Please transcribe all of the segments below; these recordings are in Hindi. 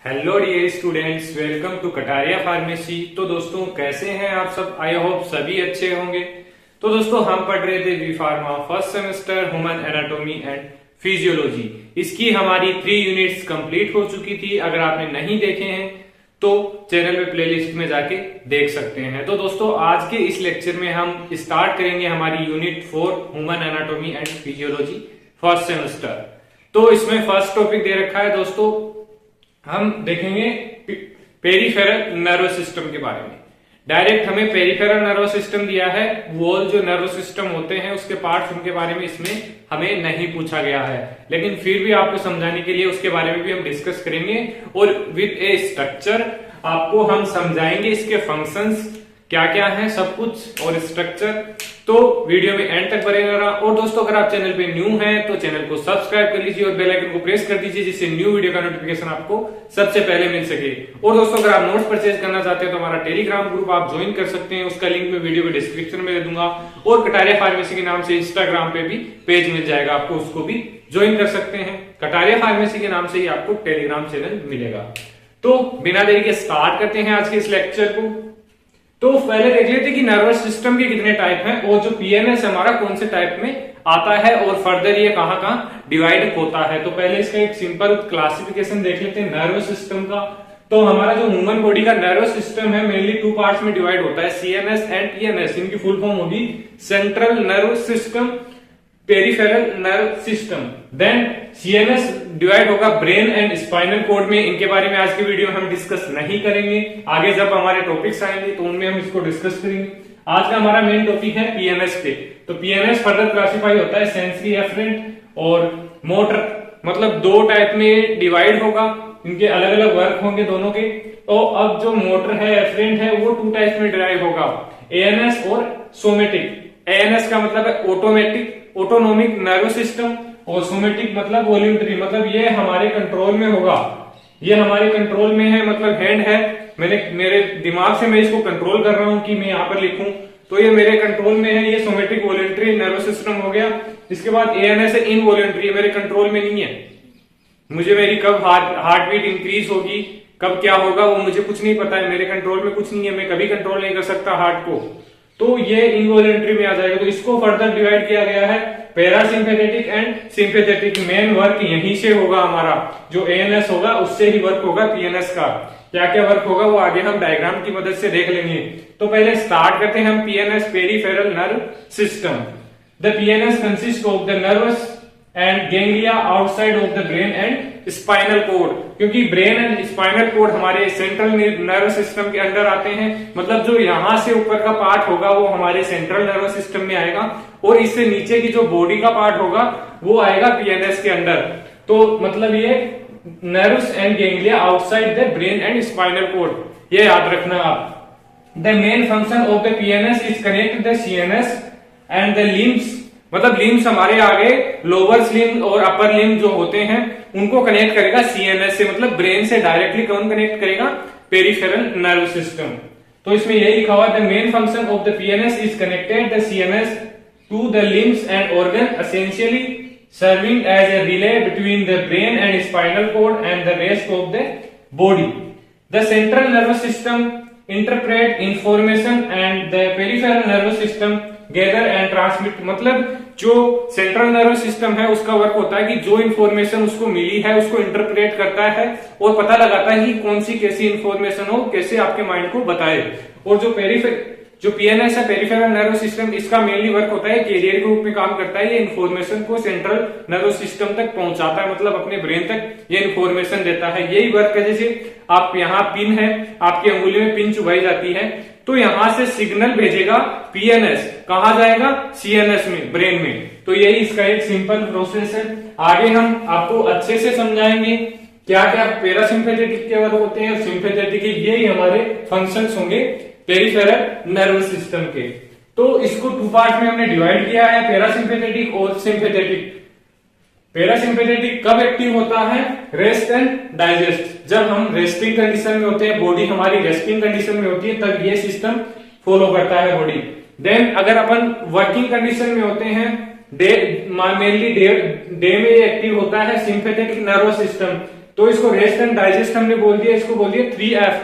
Hello dear students, welcome to Kataria pharmacy. तो दोस्तों कैसे हैं आप सब? आई होप सभी अच्छे होंगे। तो दोस्तों हम पढ़ रहे थे B pharma first semester human anatomy and physiology. इसकी हमारी 3 यूनिट्स कंप्लीट हो चुकी थी। अगर आपने नहीं देखे हैं तो चैनल में प्लेलिस्ट में जाके देख सकते हैं। तो दोस्तों आज के इस लेक्चर में हम स्टार्ट करेंगे हमारी unit 4 human anatomy and physiology first semester. तो इसमें फर्स्ट टॉपिक दे रखा है दोस्तों, हम देखेंगे पेरिफेरल नर्वस सिस्टम के बारे में। डायरेक्ट हमें पेरिफेरल नर्वस सिस्टम दिया है, वो जो नर्वस सिस्टम होते हैं उसके पार्ट्स, उनके बारे में इसमें हमें नहीं पूछा गया है, लेकिन फिर भी आपको समझाने के लिए उसके बारे में भी हम डिस्कस करेंगे और विद ए स्ट्रक्चर आपको हम समझाएंगे इसके फंक्शंस क्या क्या है, सब कुछ और स्ट्रक्चर। तो वीडियो में एंड तक बने रहना। और दोस्तों अगर आप चैनल पे न्यू हैं तो चैनल को सब्सक्राइब कर लीजिए और बेल आइकन को प्रेस कर दीजिए, जिससे न्यू वीडियो का नोटिफिकेशन आपको सबसे पहले मिल सके। और दोस्तों अगर आप नोट्स परचेज करना चाहते हैं तो हमारा टेलीग्राम ग्रुप आप ज्वाइन कर सकते हैं, उसका लिंक मैं वीडियो के डिस्क्रिप्शन में दे दूंगा। और कटारिया फार्मेसी के नाम से इंस्टाग्राम पे भी पेज मिल जाएगा, आपको उसको भी ज्वाइन कर सकते हैं। कटारिया फार्मेसी के नाम से ही आपको टेलीग्राम चैनल मिलेगा। तो बिना देरी के स्टार्ट करते हैं आज के इस लेक्चर को। तो पहले देख लेते हैं कि नर्वस सिस्टम के कितने टाइप हैं और जो पीएनएस हमारा कौन से टाइप में आता है और फर्दर ये कहां कहां डिवाइड होता है। तो पहले इसका एक सिंपल क्लासिफिकेशन देख लेते हैं नर्वस सिस्टम का। तो हमारा जो ह्यूमन बॉडी का नर्वस सिस्टम है मेनली 2 पार्ट्स में डिवाइड होता है, सीएनएस एंड टीएनएस। इनकी फुल फॉर्म होगी central nervous system, peripheral nerve system. Then CNS divide होगा ब्रेन एंड स्पाइनल कॉर्ड में। इनके बारे में आज की वीडियो हम डिस्कस नहीं करेंगे, आगे जब हमारे टॉपिक्स आएंगे तो उनमें हम इसको डिस्कस करेंगे। आज का हमारा मेन टॉपिक है पीएनएस पे। तो पीएनएस फर्दर क्लासिफाई होता है सेंसरी एफरेंट और मोटर, मतलब 2 टाइप में डिवाइड होगा, इनके अलग अलग वर्क होंगे दोनों के। तो अब जो मोटर है, एफरेंट है, वो 2 टाइप में डिवाइड होगा, एएनएस और सोमेटिक। एएनएस का मतलब है ऑटोमेटिक ऑटोनोमिक नर्वस सिस्टम, और सोमेटिक मतलब वॉल्यूंटरी, मतलब ये हमारे कंट्रोल में होगा, ये हमारे कंट्रोल में है, मतलब हैंड है, मेरे दिमाग से मैं इसको कंट्रोल कर रहा हूं कि मैं यहां पर लिखूं, तो ये मेरे कंट्रोल में है। ये सोमेटिक वॉल्यूंटरी नर्वस सिस्टम हो गया। इसके बाद एएनएस है इनवॉल्यूंटरी, मेरे कंट्रोल में नहीं है, मुझे मेरी कब हार्ट बीट इंक्रीज होगी, कब क्या होगा वो मुझे कुछ नहीं पता है, मेरे कंट्रोल में कुछ नहीं है, मैं कभी कंट्रोल नहीं कर सकता हार्ट को, तो ये इनवॉल्यूंटरी में आ जाएगा। तो इसको फर्दर डिवाइड किया गया है parasympathetic and sympathetic. Main work यहीं से होगा हमारा, जो एएनएस होगा उससे ही वर्क होगा पीएनएस का। क्या क्या वर्क होगा वो आगे हम डायग्राम की मदद से देख लेंगे। तो पहले स्टार्ट करते हैं हम PNS, peripheral nerve system. The PNS consist of the nervous and ganglia outside of the brain and spinal cord. क्योंकि ब्रेन एंड स्पाइनल कॉर्ड हमारे सेंट्रल नर्व सिस्टम के अंदर आते हैं, मतलब जो यहां से ऊपर का पार्ट होगा वो हमारे सेंट्रल नर्व सिस्टम में आएगा, और इससे नीचे की जो बॉडी का पार्ट होगा वो आएगा पीएनएस के अंदर। तो मतलब ये nerves and ganglia outside the brain and spinal cord, ये याद रखना आप। The main function of the PNS is connect the CNS and the limbs, मतलब लिम्स हमारे आगे लोअर लिम्ब और अपर लिम्ब जो होते हैं उनको कनेक्ट करेगा सीएनएस से, मतलब ब्रेन से डायरेक्टली कौन कनेक्ट करेगा? Peripheral nerve system. तो इसमें यही लिखा हुआ है, the main function of the PNS is connected the CNS to the limbs and organ, essentially serving as a relay between the brain and spinal cord and the rest of the body. The central nervous system interpret information and the peripheral nervous system gather and transmit, मतलब जो सेंट्रल नर्वस सिस्टम है उसका वर्क होता है कि जो इंफॉर्मेशन उसको मिली है उसको इंटरप्रेट करता है और पता लगाता है कि कौन सी कैसी इंफॉर्मेशन हो, कैसे आपके माइंड को बताए। और जो पीएनएस है, पेरिफेरल नर्वस सिस्टम, इसका मेनली वर्क होता है कैरियर के रूप में काम करता है। ये इंफॉर्मेशन को सेंट्रल नर्वस सिस्टम तक पहुंचाता है, मतलब अपने ब्रेन तक ये इंफॉर्मेशन देता है। यही वर्क है, जैसे आप यहाँ पिन है, आपकी अंगुली में पिन चुभाई जाती है, तो यहां से सिग्नल भेजेगा पीएनएस, कहां जाएगा? सीएनएस में, ब्रेन में। तो यही इसका एक सिंपल प्रोसेस है। आगे हम आपको अच्छे से समझाएंगे क्या क्या पैरासिम्पैथेटिक के वर्क होते हैं, सिंपैथेटिक के, यही हमारे फंक्शंस होंगे पेरिफेरल नर्वस सिस्टम के। तो इसको 2 पार्ट में हमने डिवाइड किया है, पैरासिम्पैथेटिक और सिंपैथेटिक। पैरासिम्पैथेटिक कब एक्टिव होता है? रेस्ट एंड डाइजेस्ट, जब हम रेस्टिंग कंडीशन में होते हैं, बॉडी हमारी रेस्टिंग कंडीशन में होती है, तब ये सिस्टम फॉलो करता है बॉडी। देन अगर अपन वर्किंग कंडीशन में होते हैं, मेनली डे में एक्टिव होता है सिंपैथेटिक नर्वस सिस्टम, तो इसको रेस्ट एंड डाइजेस्ट हमने बोल दिया, इसको बोल दिया 3F,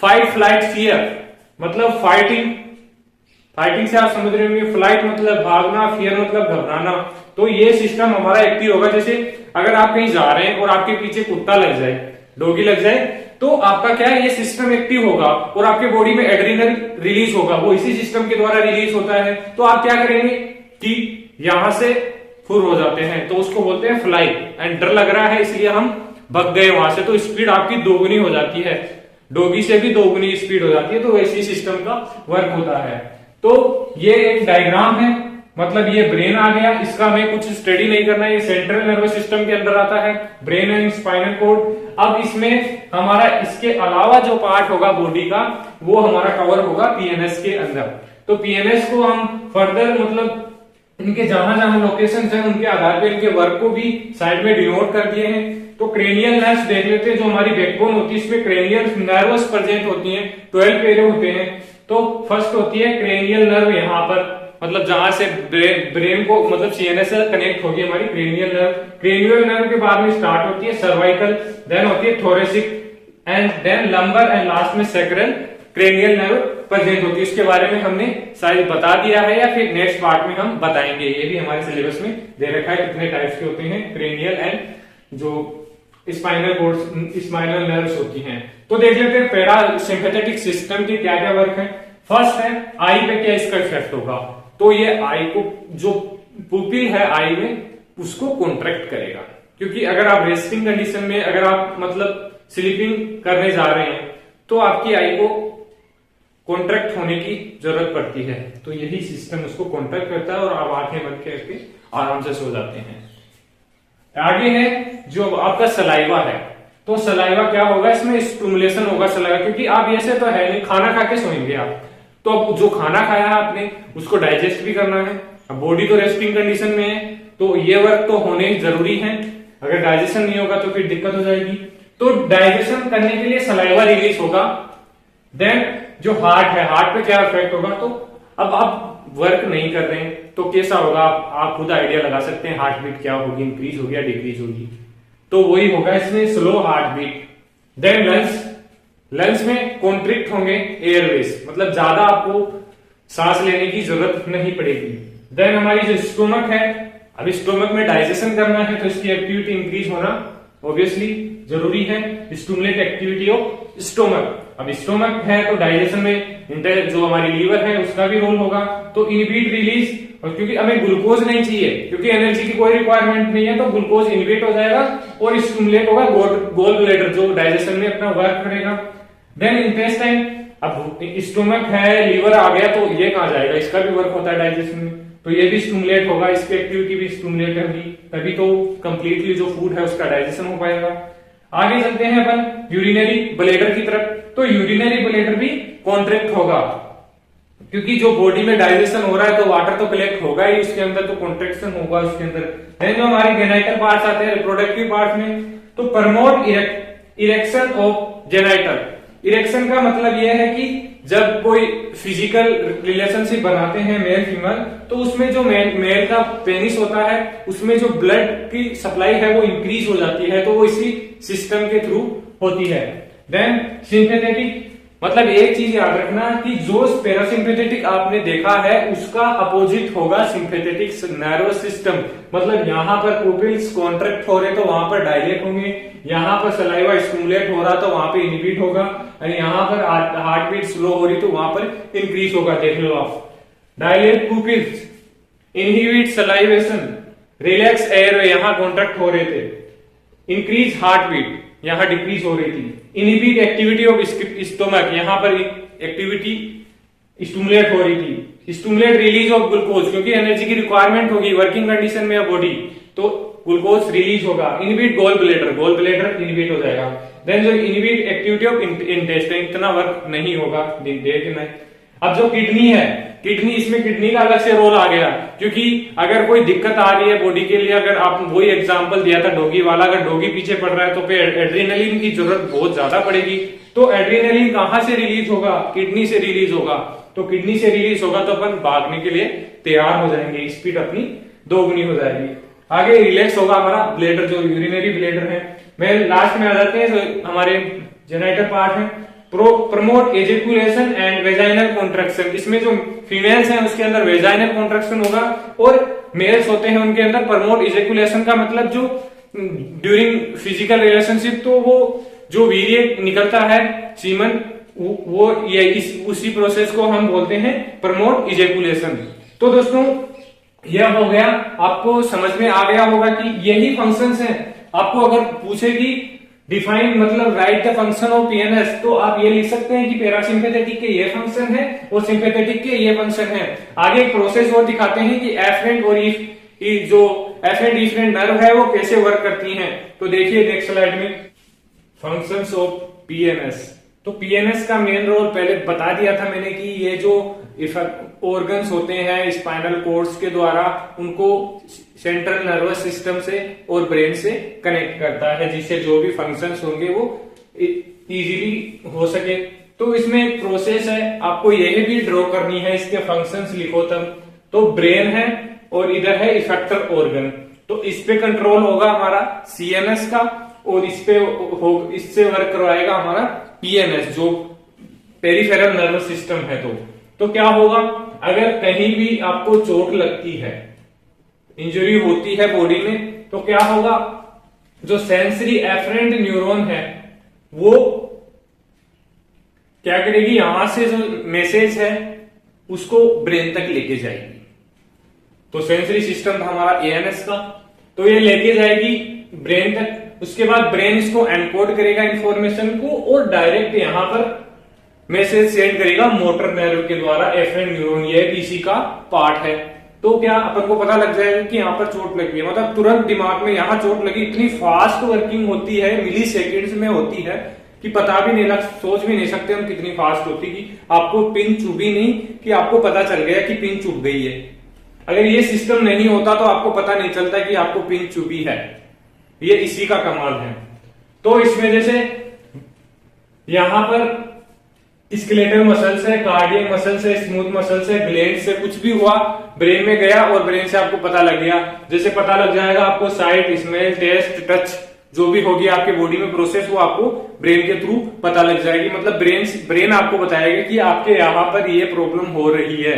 फाइट फ्लाइट फियर, मतलब फाइटिंग से आप समझ रहे होंगे, फ्लाइट मतलब भागना, फियर मतलब घबराना। तो ये सिस्टम हमारा एक्टिव होगा। जैसे अगर आप कहीं जा रहे हैं और आपके पीछे कुत्ता लग जाए, डॉगी लग जाए, तो आपका क्या है, ये सिस्टम एक्टिव होगा और आपके बॉडी में एड्रेनल रिलीज होगा, वो इसी सिस्टम के द्वारा रिलीज होता है। तो आप क्या करेंगे कि यहां से फुर हो जाते हैं, तो उसको बोलते हैं फ्लाइट। एंड डर लग रहा है इसलिए हम भग गए वहां से, तो स्पीड आपकी दोगुनी हो जाती है, डॉगी से भी दोगुनी स्पीड हो जाती है। तो वैसी सिस्टम का वर्क होता है। तो ये एक डायग्राम है, मतलब ये ब्रेन आ गया, इसका हमें कुछ स्टडी नहीं करना है, ये सेंट्रल नर्वस सिस्टम के अंदर आता है, ब्रेन एंड स्पाइनल कॉर्ड। अब इसमें हमारा इसके अलावा जो पार्ट होगा बॉडी का, वो हमारा कवर होगा पीएनएस के अंदर। तो पीएनएस को हम फर्दर मतलब इनके जहां जहां लोकेशन है उनके आधार पर इनके वर्क को भी साइड में डिनोट कर दिए हैं। तो क्रेनियल नर्व्स देख लेते हैं, जो हमारी बैकबोन होती है इसमें क्रेनियल नर्व्स प्रेजेंट होती हैं, 12 पेयर होते हैं। तो फर्स्ट होती है क्रेनियल नर्व, यहाँ पर मतलब जहां से ब्रेन को मतलब सीएनएस से कनेक्ट होगी हमारी क्रेनियल नर्व। क्रेनियल नर्व के बाद में स्टार्ट होती है सर्वाइकल, देन होती है thoracic and then lumbar and last में सैक्रल क्रेनियल नर्व प्रेजेंट होती है। इसके बारे में हमने शायद बता दिया है या फिर नेक्स्ट पार्ट में हम बताएंगे, ये भी हमारे सिलेबस में दे रखा है कितने टाइप्स के होते हैं क्रेनियल एंड जो स्पाइनल कॉर्ड स्पाइनल नर्व्स होती हैं। तो देख लेते हैं पैरासिम्पैथेटिक सिस्टम की क्या क्या वर्क है। फर्स्ट है आई पे क्या इसका इफेक्ट होगा, तो ये आई को जो पुपिल है आई में उसको कॉन्ट्रैक्ट करेगा, क्योंकि अगर आप रेस्टिंग कंडीशन में अगर आप मतलब स्लीपिंग करने जा रहे हैं तो आपकी आई को कॉन्ट्रैक्ट होने की जरूरत पड़ती है, तो यही सिस्टम उसको कॉन्ट्रैक्ट करता है और आप आंखें बंद करके आराम से सो जाते हैं। आगे है जो आपका सलाइवा है, तो सलाइवा क्या होगा, इसमें स्टिमुलेशन होगा सलाइवा, क्योंकि आप ऐसे तो है नहीं, खाना खा के सोएंगे आप, तो अब जो खाना खाया है आपने उसको डाइजेस्ट भी करना है। अब बॉडी तो रेस्टिंग कंडीशन में है, तो ये वर्क तो होने जरूरी है, अगर डाइजेशन नहीं होगा तो फिर दिक्कत हो जाएगी। तो डाइजेशन करने के लिए सलाइवा रिलीज होगा। देन जो हार्ट है, हार्ट पे क्या इफेक्ट होगा, तो अब आप वर्क नहीं कर रहे हैं तो कैसा होगा, आप खुद आइडिया लगा सकते हैं हार्ट बीट क्या होगी, इंक्रीज होगी या डिक्रीज होगी। तो वही होगा इसमें slow heart beat. Then lungs में कॉन्ट्रिक्ट होंगे एयरवेज, मतलब ज्यादा आपको सांस लेने की जरूरत नहीं पड़ेगी। देन हमारी जो स्टोमक है, अब स्टोमक में डाइजेशन करना है तो इसकी एक्टिविटी इंक्रीज होना ऑब्वियसली जरूरी है, स्टिमुलेट एक्टिविटी ऑफ स्टोमक। अब स्टोमक है तो डाइजेशन में जो हमारी लीवर है उसका भी रोल होगा, तो इनहिबिट रिलीज, और क्योंकि हमें ग्लूकोज नहीं चाहिए, क्योंकि एनर्जी की कोई रिक्वायरमेंट नहीं है, तो ग्लूकोज इनहिबिट हो जाएगा और स्टिमुलेट होगा गोल ब्लैडर जो डाइजेशन में अपना वर्क करेगा। देन इंटेस्टाइन, अब स्टोमक है, लीवर आ गया तो ये कहां जाएगा, इसका भी वर्क होता है डाइजेशन में, तो ये भी स्टिमुलेट होगा, इसकी एक्टिविटी भी स्टिमुलेट होगी, तभी तो कंप्लीटली जो फूड है उसका डाइजेशन हो पाएगा। आगे चलते हैं अपन यूरिनरी ब्लैडर की तरफ, तो यूरिनरी ब्लैडर भी कॉन्ट्रैक्ट होगा, क्योंकि जो बॉडी में डाइजेशन हो रहा है तो वाटर तो कलेक्ट होगा ही उसके अंदर, तो कॉन्ट्रैक्शन होगा उसके अंदर। देन जो हमारे जेनाइटल पार्ट्स आते हैं रिप्रोडक्टिव पार्ट में, तो promote erection of genital. Erection का मतलब यह है कि जब कोई फिजिकल रिलेशनशिप बनाते हैं मेल फीमेल, तो उसमें जो मेल का पेनिस होता है उसमें जो ब्लड की सप्लाई है वो इंक्रीज हो जाती है, तो वो इसी सिस्टम के थ्रू होती है। देन सिंथेटिक, मतलब एक चीज याद रखना कि जो पैरासिम्पैथेटिक आपने देखा है उसका अपोजिट होगा सिंपैथेटिक नर्वस सिस्टम, मतलब यहाँ पर पुपिल्स कॉन्ट्रैक्ट हो रहे तो वहां पर डायलेट होंगे, यहाँ पर सलाइवा स्टिमुलेट हो रहा तो वहां पे इनहिबिट होगा, और यहाँ पर हार्ट बीट स्लो हो रही तो वहां पर इंक्रीज होगा। देख लो आप, dilate pupils, inhibit salivation, relax airway, यहाँ कॉन्ट्रैक्ट हो रहे थे, इंक्रीज हार्ट बीट, यहाँ डिक्रीज हो रही थी, इनहिबिट एक्टिविटी ऑफ स्टोमक, यहाँ पर एक्टिविटी स्टिमुलेट हो रही थी, स्टिमुलेट रिलीज ऑफ ग्लूकोज, क्योंकि एनर्जी की रिक्वायरमेंट होगी वर्किंग कंडीशन में बॉडी, तो ग्लूकोज रिलीज होगा। इनहिबिट गोल ब्लैडर इनहिबिट हो जाएगा। देन जो इनहिबिट एक्टिविटी ऑफ इंटेस्टाइन, इतना वर्क नहीं होगा देखना है। अब जो किडनी है, किडनी, इसमें किडनी का अलग से रोल आ गया, क्योंकि अगर कोई दिक्कत आ रही है बॉडी के लिए, अगर आप वही एग्जांपल दिया था डॉगी वाला, अगर डॉगी पीछे पड़ रहा है तो फिर एड्रेनलिन की जरूरत बहुत ज्यादा पड़ेगी, तो एड्रेनलिन कहां से रिलीज होगा, किडनी से रिलीज होगा, तो किडनी से रिलीज होगा तो अपन भागने के लिए तैयार हो जाएंगे, स्पीड अपनी दोगुनी हो जाएगी। आगे रिलैक्स होगा हमारा ब्लैडर, जो यूरिनरी ब्लैडर है, मैं लास्ट में आ जाते हैं तो हमारे जेनेटर पार्ट है। Promote ejaculation and vaginal contraction, इसमें जो फीमेल्स हैं उसके अंदर वेजाइनल कॉन्ट्रैक्शन होगा और मेल्स होते हैं उनके अंदर प्रमोट एजेकुलेशन का मतलब जो ड्यूरिंग फिजिकल रिलेशनशिप तो वो जो वीर्य निकलता है सीमन वो ये उसी प्रोसेस को हम बोलते हैं प्रमोट इजेकुलेशन। तो दोस्तों यह हो गया, आपको समझ में आ गया होगा कि यही फंक्शंस हैं। आपको अगर पूछे कि डिफाइन मतलब right the function of PNS तो आप ये लिख सकते हैं कि पैरासिम्पेथेटिक के ये फंक्शन है और सिंपैथेटिक के ये फंक्शन है। आगे एक प्रोसेस और दिखाते हैं कि एफरेंट और जो एफरेंट इफरेंट नर्व है वो कैसे वर्क करती हैं। तो देखिए नेक्स्ट स्लाइड में फंक्शंस ऑफ पीएनएस। तो पीएनएस का मेन रोल पहले बता दिया था मैंने कि ये जो ऑर्गन्स होते हैं स्पाइनल कोर्ड्स के द्वारा उनको सेंट्रल नर्वस सिस्टम से और ब्रेन से कनेक्ट करता है, जिससे जो भी फंक्शंस होंगे वो इजीली हो सके। तो इसमें एक प्रोसेस है, आपको यही भी ड्रॉ करनी है, इसके फंक्शंस लिखो तब। तो ब्रेन है और इधर है इफेक्टर ऑर्गन, तो इस पे कंट्रोल होगा हमारा सीएनएस का और इससे वर्क करवाएगा हमारा पीएनएस जो पेरिफेरल नर्वस सिस्टम है। तो क्या होगा, अगर कहीं भी आपको चोट लगती है, इंजरी होती है बॉडी में, तो क्या होगा, जो सेंसरी एफरेंट न्यूरॉन है वो क्या करेगी, यहां से जो मैसेज है उसको ब्रेन तक लेके जाएगी। तो सेंसरी सिस्टम था हमारा एएनएस का, तो ये लेके जाएगी ब्रेन तक। उसके बाद ब्रेन इसको एनकोड करेगा इंफॉर्मेशन को और डायरेक्ट यहां पर मैसेज सेंड करेगा मोटर नर्व के द्वारा एफरेंट न्यूरॉन, ये इसी का पार्ट है। तो क्या अपन को पता लग जाएगा कि यहाँ पर चोट लगी है, मतलब तुरंत दिमाग में यहाँ चोट लगी। इतनी फास्ट वर्किंग होती है, मिली सेकेंड्स में होती है कि पता भी नहीं लग, सोच भी नहीं सकते हम कितनी फास्ट होती कि आपको पिन चुभी नहीं कि आपको पता चल गया कि पिन चुभ गई है। अगर ये सिस्टम नहीं होता तो आपको पता नहीं चलता कि आपको पिन चुभी है, ये इसी का कमाल है। तो इस वजह से यहां पर स्केलेटल मसल्स है, कार्डियक मसल्स है, स्मूथ मसल्स है, ग्लैंड से कुछ भी हुआ ब्रेन में गया और ब्रेन से आपको पता लग गया। जैसे पता लग जाएगा आपको साइट, स्मेल, टेस्ट, टच जो भी होगी आपके बॉडी में प्रोसेस वो आपको ब्रेन के थ्रू पता लग जाएगी। मतलब ब्रेन आपको बताएगा कि आपके यहाँ पर ये प्रॉब्लम हो रही है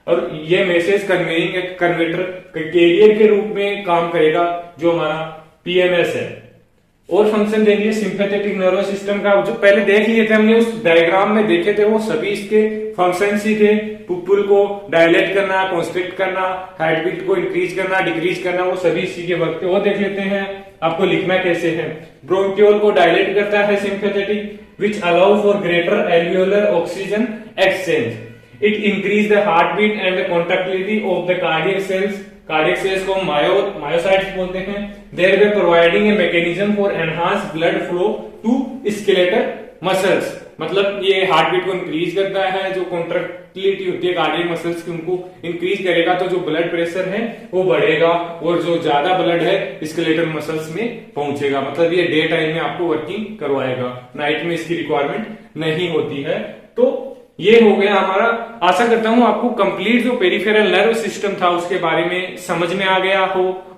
और ये मैसेज कन्वेइंग कन्वर्टर कैरियर के रूप में काम करेगा जो हमारा पीएनएस है। और फंक्शन देखिए सिंपैथेटिक नर्वस सिस्टम का, जो पहले देख लिए थे हमने उस डायग्राम में देखे थे, वो सभी इसके फंक्शन ही थे। पुपुल को डायलेट करना, कॉन्स्ट्रिक्ट करना, हार्ट बीट को इंक्रीज करना, डिक्रीज करना, वो सभी इसी के वक्त वो देख लेते हैं। आपको लिखना कैसे है, ब्रोंकियोल को डायलेट करता है sympathetic which allow for greater alveolar oxygen exchange. It increase the heart beat and the contractility of the cardiac cells. Cardiac cells को मायोसाइट्स बोलते हैं। Thereby providing a mechanism for enhance blood flow to skeletal muscles. मतलब ये हार्ट बीट को इंक्रीज करता है, जो कॉन्ट्रैक्टिलिटी होती है कार्डियक मसल्स की उनको इंक्रीज करेगा तो जो ब्लड प्रेशर है वो बढ़ेगा और जो ज्यादा ब्लड है स्केलेटल मसल्स में पहुंचेगा। मतलब ये डे टाइम में आपको वर्किंग करवाएगा, नाइट में इसकी रिक्वायरमेंट नहीं होती है। तो ये हो गया हमारा। आशा करता हूं आपको कंप्लीट जो पेरिफेरल नर्व सिस्टम था उसके बारे में समझ में आ गया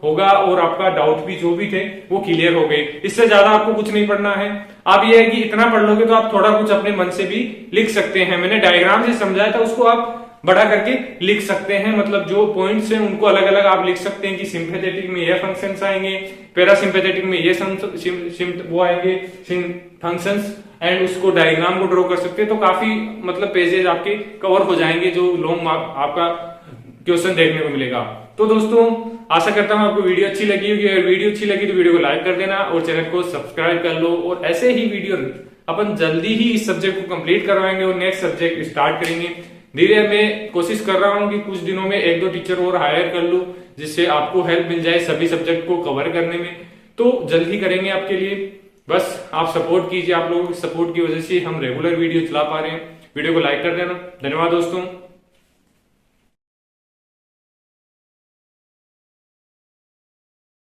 होगा और आपका डाउट भी जो भी थे वो क्लियर हो गए। इससे ज्यादा आपको कुछ नहीं पढ़ना है। आप ये है कि इतना पढ़ लोगे तो आप थोड़ा कुछ अपने मन से भी लिख सकते हैं। मैंने डायग्राम से समझाया था उसको आप बढ़ा करके लिख सकते हैं। मतलब जो पॉइंट्स हैं उनको अलग अलग आप लिख सकते हैं कि सिंपैथेटिक में ये फंक्शंस आएंगे, पैरासिम्पैथेटिक में ये वो आएंगे फंक्शंस, एंड उसको डायग्राम को ड्रॉ कर सकते हैं। तो काफी मतलब पेजेस आपके कवर हो जाएंगे, जो लॉन्ग आपका क्वेश्चन देखने को मिलेगा। तो दोस्तों आशा करता हूं आपको वीडियो अच्छी लगी होगी। अगर वीडियो अच्छी लगी तो वीडियो को लाइक कर देना और चैनल को सब्सक्राइब कर लो। और ऐसे ही वीडियो अपन जल्दी ही इस सब्जेक्ट को कंप्लीट करवाएंगे और नेक्स्ट सब्जेक्ट स्टार्ट करेंगे। धीरे मैं कोशिश कर रहा हूं कि कुछ दिनों में 1-2 टीचर और हायर कर लूं, जिससे आपको हेल्प मिल जाए सभी सब्जेक्ट को कवर करने में। तो जल्दी करेंगे आपके लिए, बस आप सपोर्ट कीजिए। आप लोगों की सपोर्ट की वजह से हम रेगुलर वीडियो चला पा रहे हैं। वीडियो को लाइक कर देना। धन्यवाद दोस्तों।